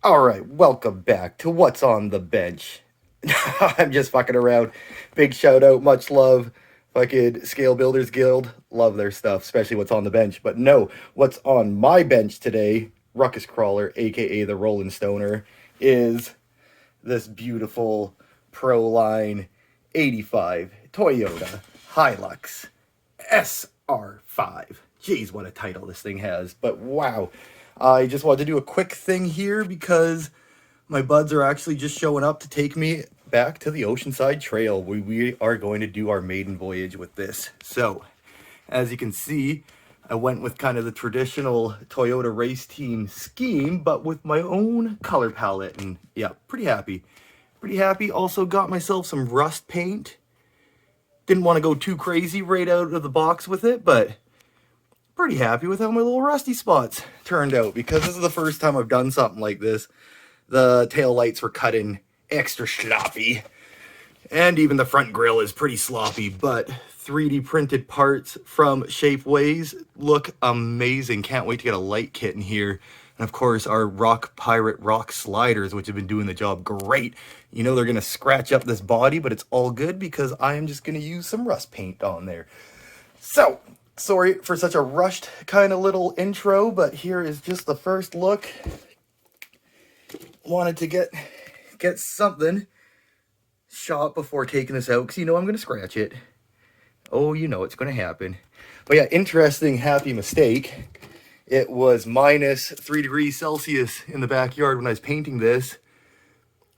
Alright, welcome back to What's on the Bench. I'm just fucking around. Big shout out, much love. Fucking Scale Builders Guild. Love their stuff, especially what's on the bench. But no, what's on my bench today, Ruckus Crawler, aka the Rolling Stoner, is this beautiful Proline 85 Toyota Hilux SR5. Jeez, what a title this thing has. But wow. I just wanted to do a quick thing here because my buds are actually just showing up to take me back to the Oceanside Trail. We are going to do our maiden voyage with this. So, as you can see, I went with kind of the traditional Toyota race team scheme, but with my own color palette. And yeah, pretty happy. Pretty happy. Also got myself some rust paint. Didn't want to go too crazy right out of the box with it, but pretty happy with how my little rusty spots turned out, because this is the first time I've done something like this. The tail lights were cut in extra sloppy, and even the front grille is pretty sloppy, but 3D printed parts from Shapeways look amazing. Can't wait to get a light kit in here. And of course, our Rock Pirate rock sliders, which have been doing the job great. You know they're going to scratch up this body, but it's all good because I am just going to use some rust paint on there. So, sorry for such a rushed kind of little intro, but here is just the first look. Wanted to get something shot before taking this out, because you know I'm going to scratch it. Oh, you know it's going to happen. But yeah, interesting, happy mistake. It was minus 3 degrees Celsius in the backyard when I was painting this.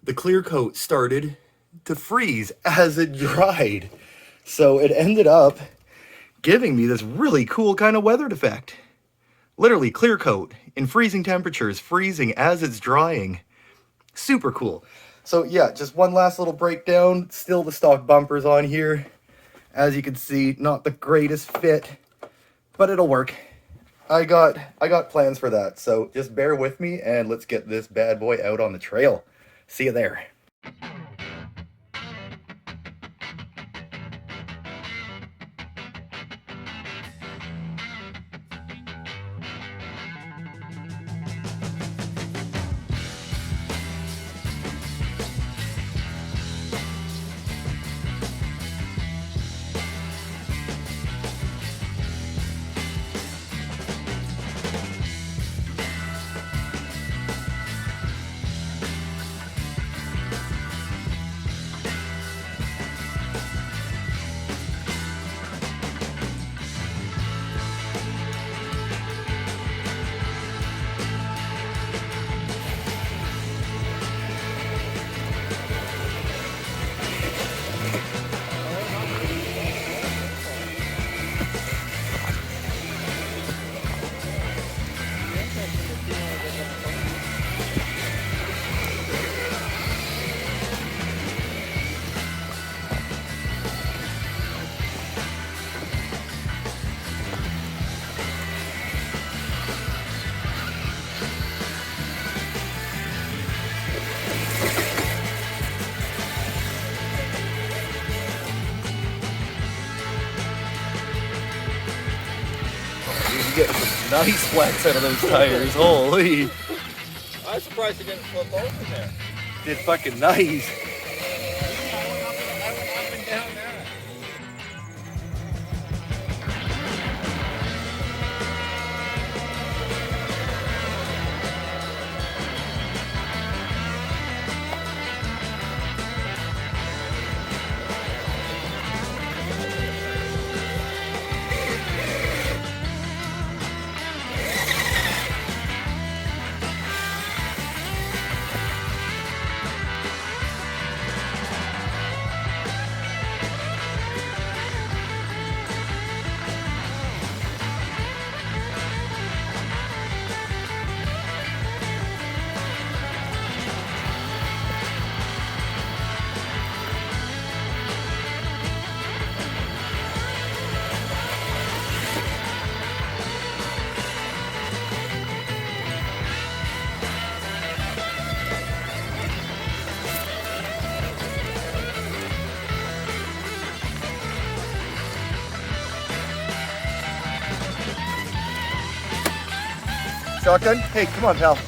The clear coat started to freeze as it dried. So it ended up giving me this really cool kind of weathered effect. Literally clear coat in freezing temperatures, freezing as it's drying. Super cool. So yeah, just one last little breakdown. Still the stock bumpers on here. As you can see, not the greatest fit, but it'll work. I got plans for that. So just bear with me and let's get this bad boy out on the trail. See you there. Getting some nice flex out of those tires. Holy. I'm surprised you didn't flip over there. Did fucking nice. I went up and down there. Shotgun? Hey, come on, pal.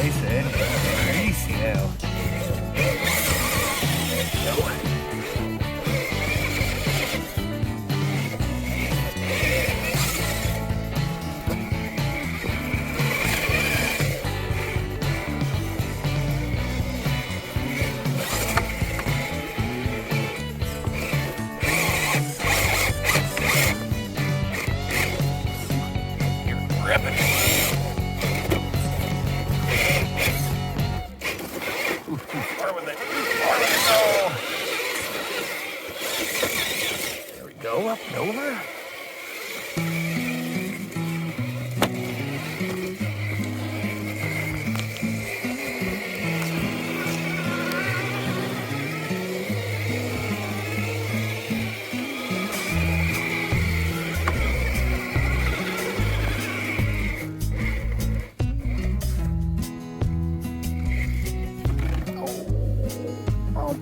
Nice and greasy now. There we go, up and over.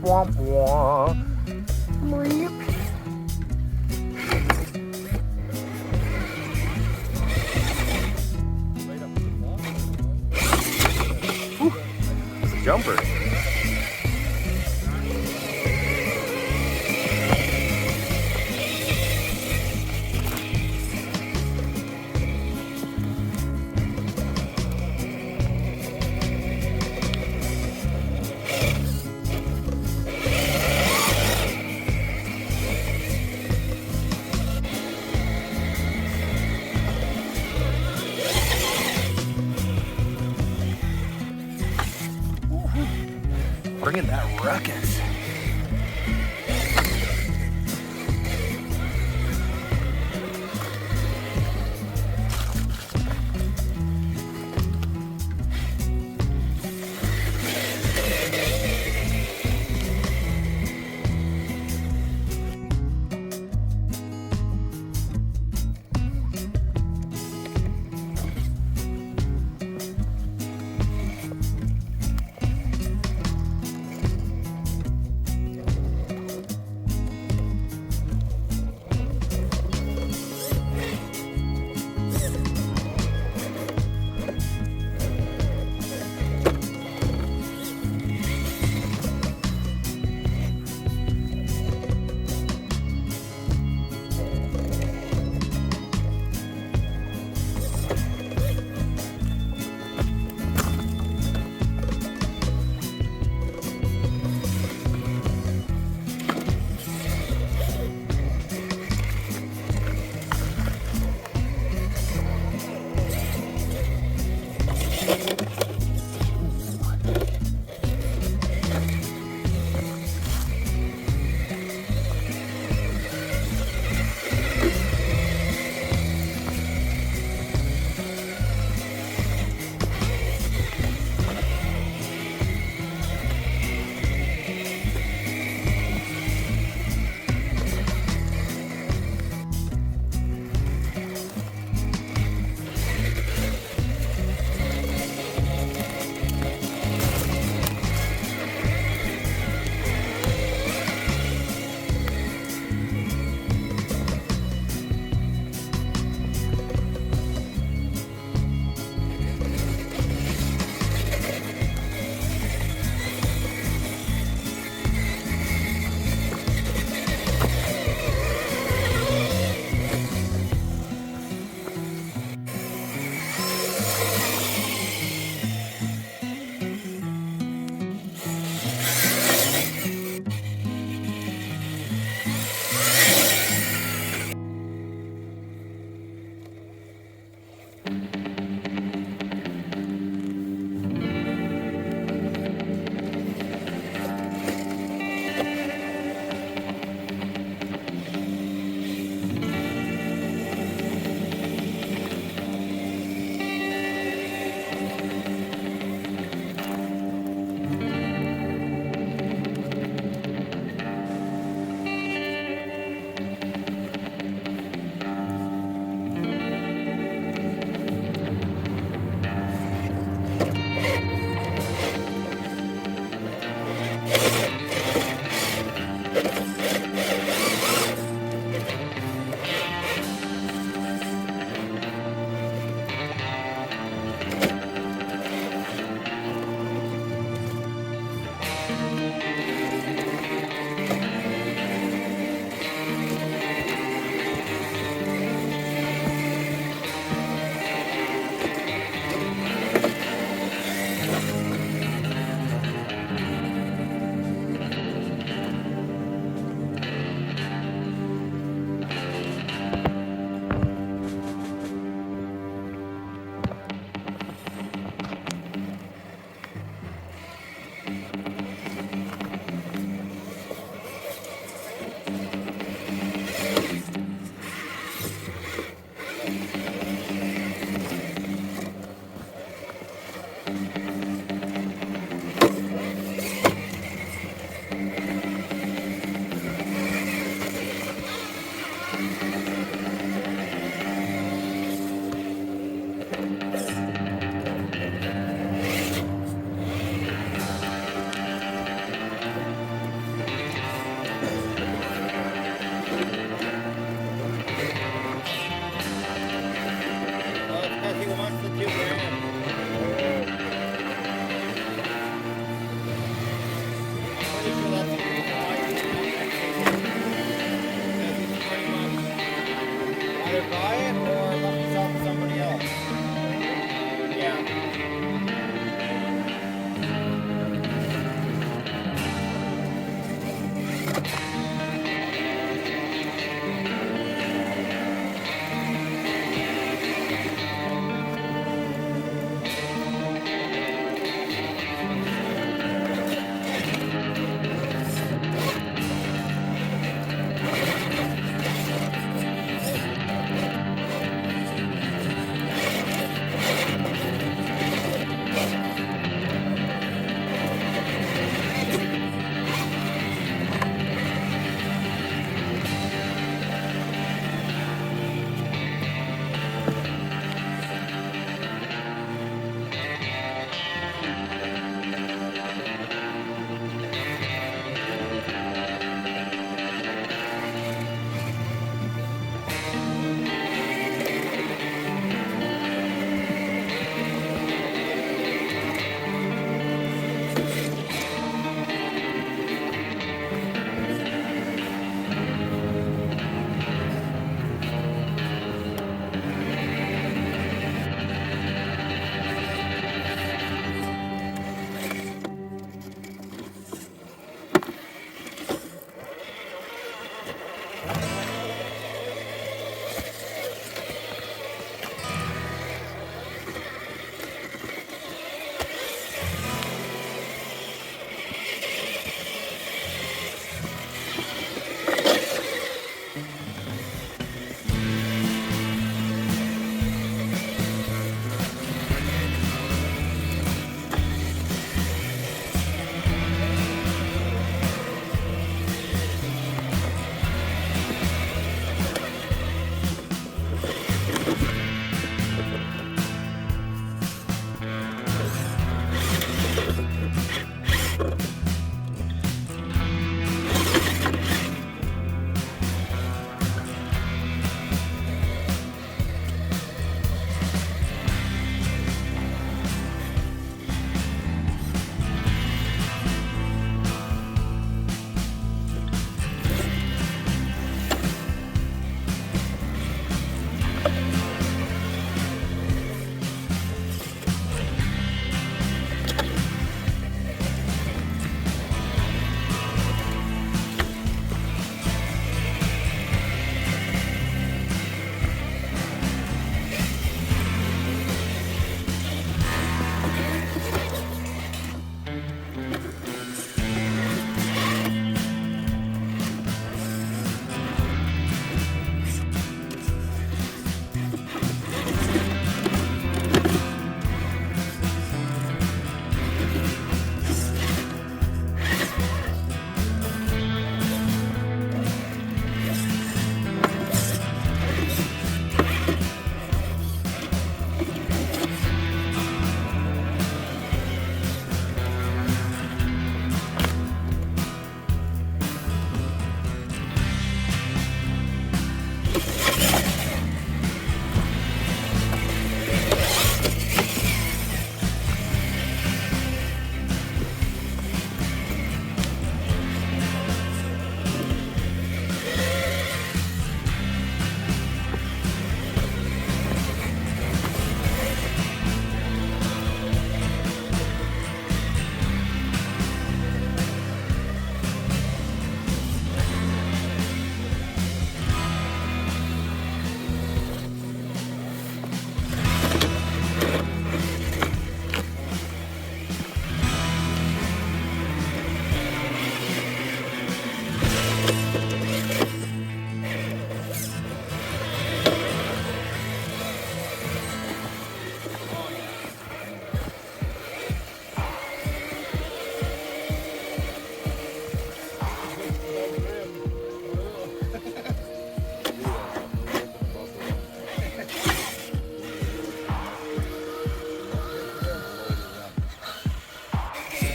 Womp womp. It's a jumper. Bringing that ruckus.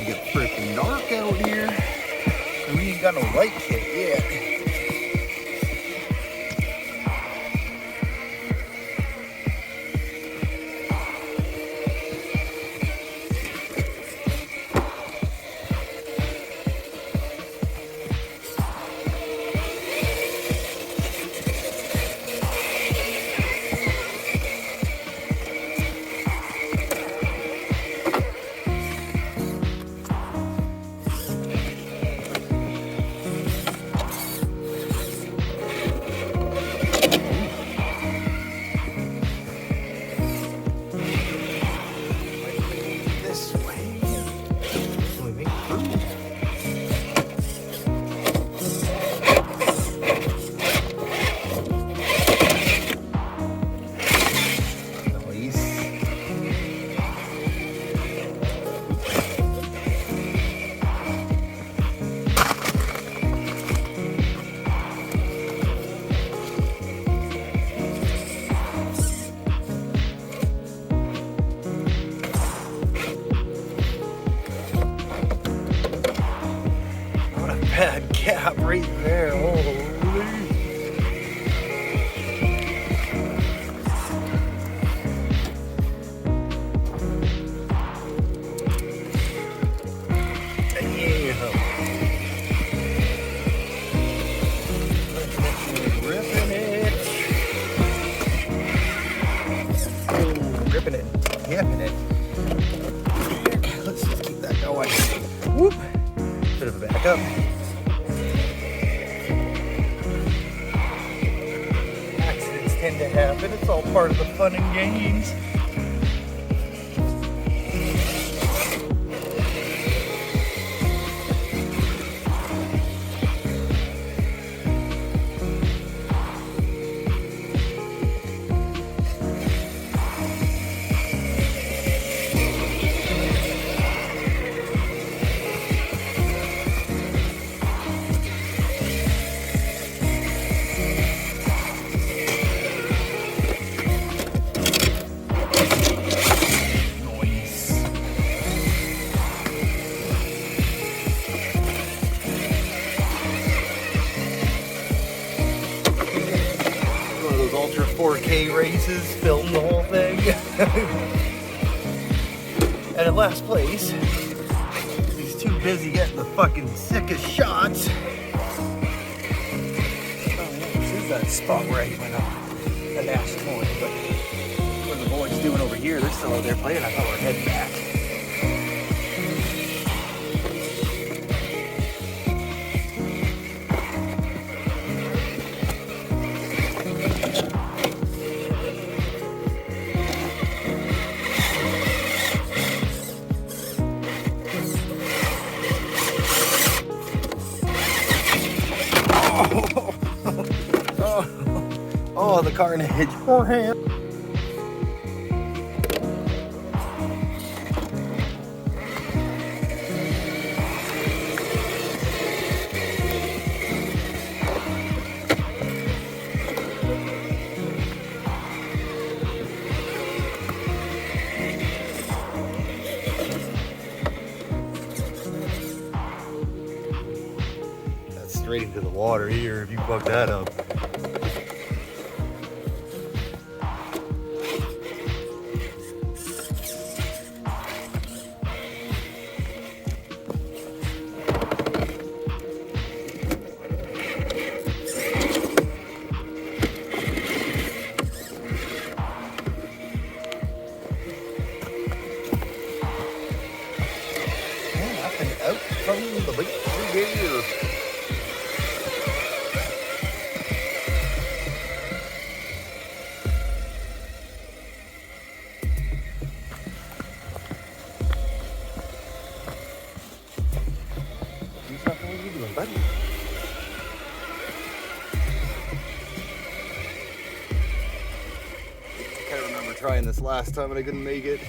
to get freaking dark out here. And we ain't got no light kit yet. Bad gap right there. Holy. Ripping it. Oh, ripping it. Yapping it. Let's just keep that going. Whoop. Bit of a backup. Tend to happen. It's all part of the fun and games. Ultra 4K races, film the whole thing. And in last place, he's too busy getting the fucking sickest shots. Oh yeah, this is that spot where I went off the last point, but what are the boys doing over here? They're still out there playing. I thought we were heading back. Oh, the carnage. Poor hand. That's straight into the water here if you fuck that up. Out from the big here. What are you doing, buddy? I can't remember trying this last time and I couldn't make it.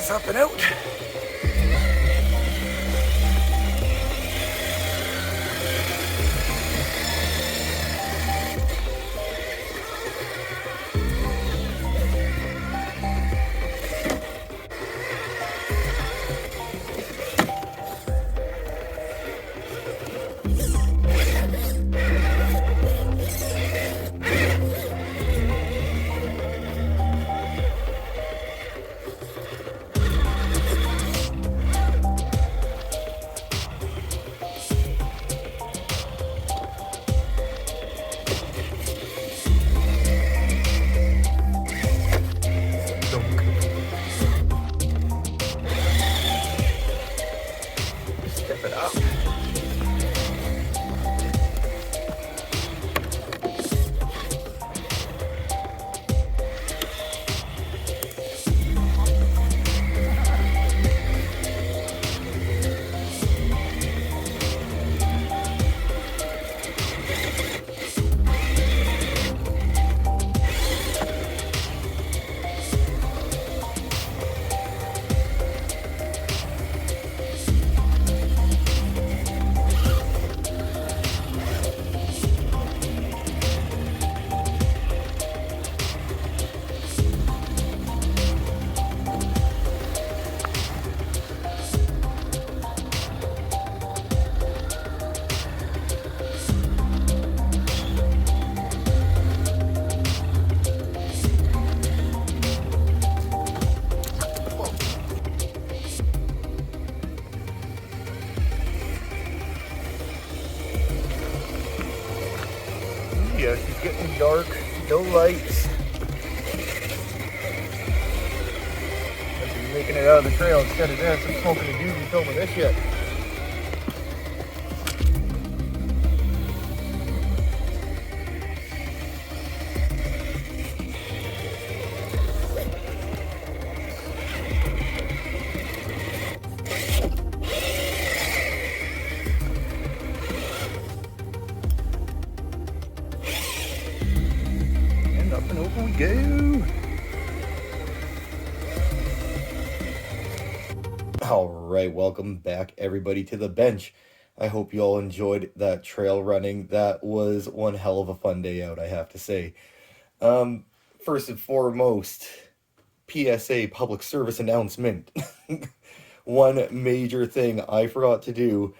this up and out. Step it up. Yes, it's getting dark, no lights. I should be making it out of the trail instead of this. I'm smoking a doobie filming this shit. And up and over we go. All right, welcome back everybody to the bench. I hope you all enjoyed that trail running. That was one hell of a fun day out, I have to say. First and foremost, PSA public service announcement. One major thing I forgot to do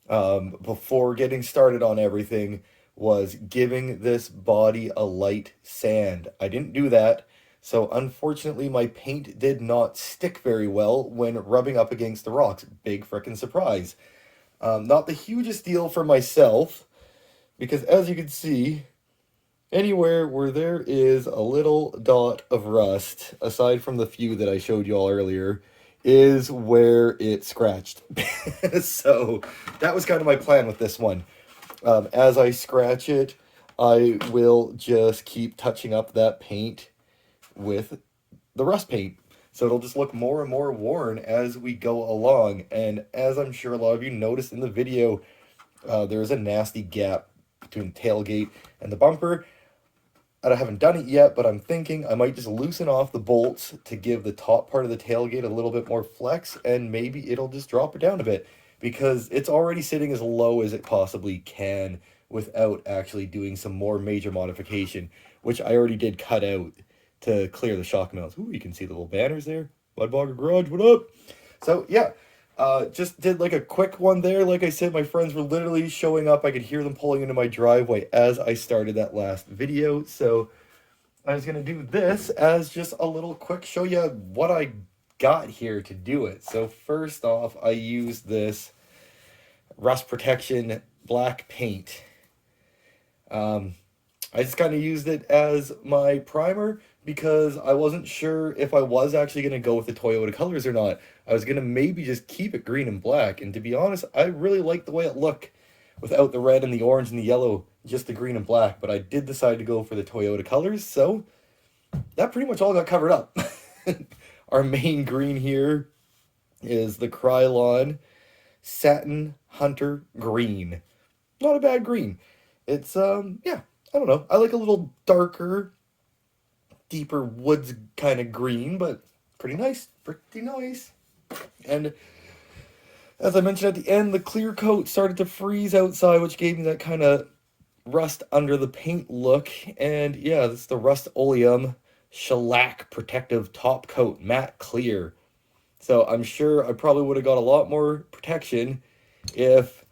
before getting started on everything was giving this body a light sand. I didn't do that. So unfortunately, my paint did not stick very well when rubbing up against the rocks. Big frickin' surprise. Not the hugest deal for myself, because as you can see, anywhere where there is a little dot of rust, aside from the few that I showed you all earlier, is where it scratched. So that was kind of my plan with this one. As I scratch it, I will just keep touching up that paint with the rust paint, so it'll just look more and more worn as we go along. And as I'm sure a lot of you noticed in the video, there's a nasty gap between tailgate and the bumper, and I haven't done it yet, but I'm thinking I might just loosen off the bolts to give the top part of the tailgate a little bit more flex, and maybe it'll just drop it down a bit, because it's already sitting as low as it possibly can without actually doing some more major modification, which I already did cut out to clear the shock mounts. Ooh, you can see the little banners there. Mudbogger Garage, what up? So, yeah, just did like a quick one there. Like I said, my friends were literally showing up. I could hear them pulling into my driveway as I started that last video. So, I was going to do this as just a little quick show you what I got here to do it. So, first off, I used this rust protection black paint. I just kind of used it as my primer, because I wasn't sure if I was actually going to go with the Toyota colors or not. I was going to maybe just keep it green and black, and to be honest, I really liked the way it looked without the red and the orange and the yellow, just the green and black, but I did decide to go for the Toyota colors, so that pretty much all got covered up. Our main green here is the Krylon Satin Hunter Green. Not a bad green. It's, yeah, I don't know. I like a little darker, deeper woods kind of green, but pretty nice, pretty nice. And as I mentioned at the end, the clear coat started to freeze outside, which gave me that kind of rust under the paint look. And yeah, this is the Rust-Oleum Shellac Protective Top Coat, matte clear. So I'm sure I probably would have got a lot more protection if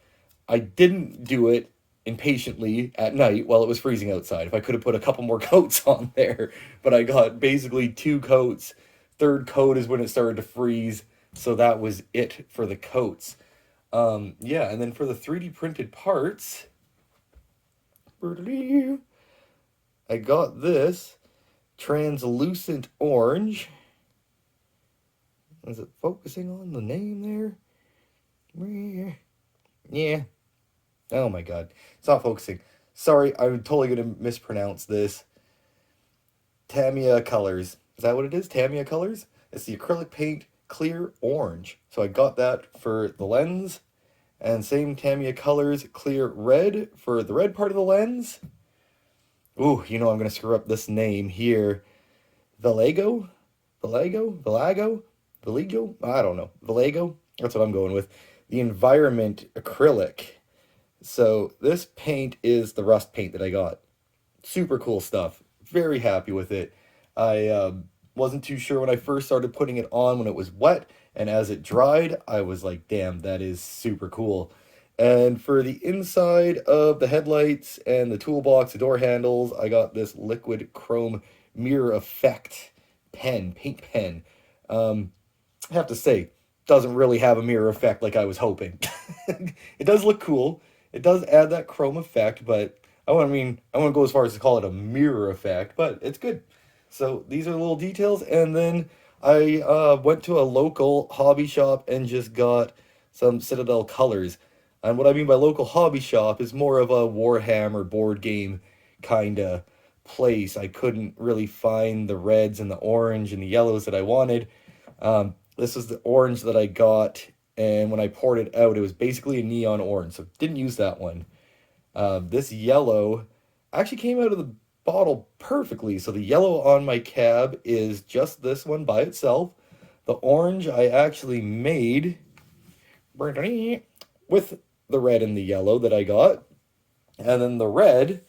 I didn't do it impatiently at night while it was freezing outside. If I could have put a couple more coats on there, but I got basically 2 coats. Third coat is when it started to freeze, so that was it for the coats. Yeah, and then for the 3D printed parts, I got this translucent orange. Is it focusing on the name there? Yeah. Oh my god. It's not focusing. Sorry, I'm totally going to mispronounce this. Tamiya Colors. Is that what it is? Tamiya Colors? It's the acrylic paint clear orange. So I got that for the lens. And same Tamiya Colors clear red for the red part of the lens. Ooh, you know I'm going to screw up this name here. Vallejo? Villago? I don't know. Vallejo? That's what I'm going with. The Environment Acrylic. So this paint is the rust paint that I got. Super cool stuff. Very happy with it. I wasn't too sure when I first started putting it on when it was wet, and as it dried, I was like, damn, that is super cool. And for the inside of the headlights and the toolbox, the door handles, I got this liquid chrome mirror effect pen, paint pen. I have to say, doesn't really have a mirror effect like I was hoping. It does look cool. It does add that chrome effect, but I wouldn't go as far as to call it a mirror effect, but it's good. So these are the little details, and then I went to a local hobby shop and just got some Citadel colors. And what I mean by local hobby shop is more of a Warhammer board game kind of place. I couldn't really find the reds and the orange and the yellows that I wanted. This is the orange that I got, and when I poured it out, it was basically a neon orange, so didn't use that one. This yellow actually came out of the bottle perfectly, so the yellow on my cab is just this one by itself. The orange I actually made with the red and the yellow that I got, and then the red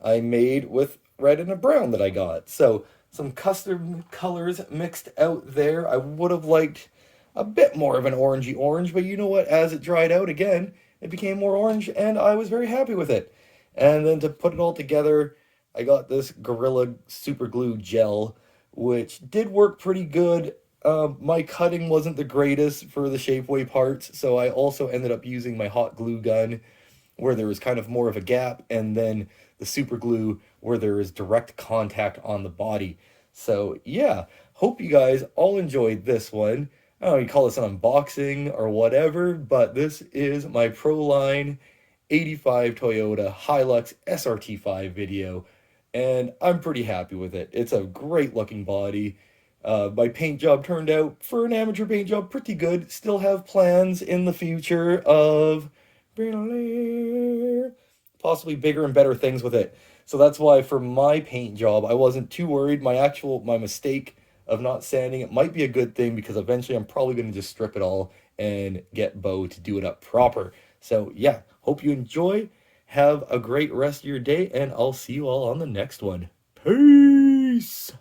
I made with red and a brown that I got. So some custom colors mixed out there. I would have liked a bit more of an orangey orange, but you know what? As it dried out again, it became more orange, and I was very happy with it. And then to put it all together, I got this Gorilla Super Glue Gel, which did work pretty good. My cutting wasn't the greatest for the Shapeways parts, so I also ended up using my hot glue gun, where there was kind of more of a gap, and then the super glue where there is direct contact on the body. So yeah, hope you guys all enjoyed this one. I don't know if you call this an unboxing or whatever, but this is my Proline 85 Toyota Hilux SRT5 video, and I'm pretty happy with it. It's a great looking body. My paint job turned out, for an amateur paint job, pretty good. Still have plans in the future of possibly bigger and better things with it. So that's why for my paint job, I wasn't too worried. My mistake of not sanding it might be a good thing, because eventually I'm probably going to just strip it all and get Bo to do it up proper. So yeah, hope you enjoy. Have a great rest of your day, and I'll see you all on the next one. Peace!